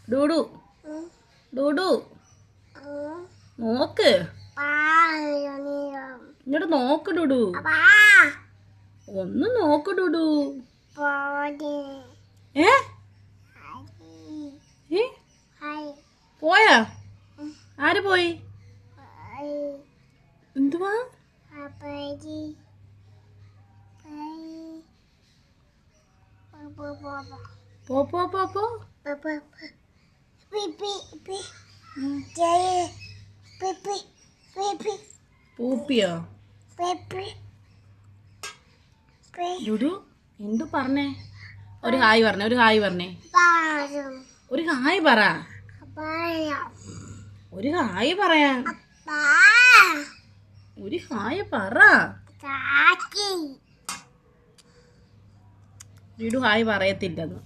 ഡൂഡു ഡൂഡു നോക്ക് ഇങ്ങോട്ട് നോക്ക് ഡൂഡു ഒന്ന് നോക്ക് ഡൂഡു പോയാ ആര് പോയി എന്തുവാ പോ പോ പോ പോ പൂപ്പിയോ ഡുഡു എന്തു പറഞ്ഞേ ഒരു ഹായ് പറഞ്ഞേ ഒരു ഹായ് പറഞ്ഞേ ഒരു ഹായ് പറ ഒരു ഹായ് പറയാൻ ഒരു ഹായ് പറ ഡുഡു ഹായ് പറയത്തില്ലെന്ന്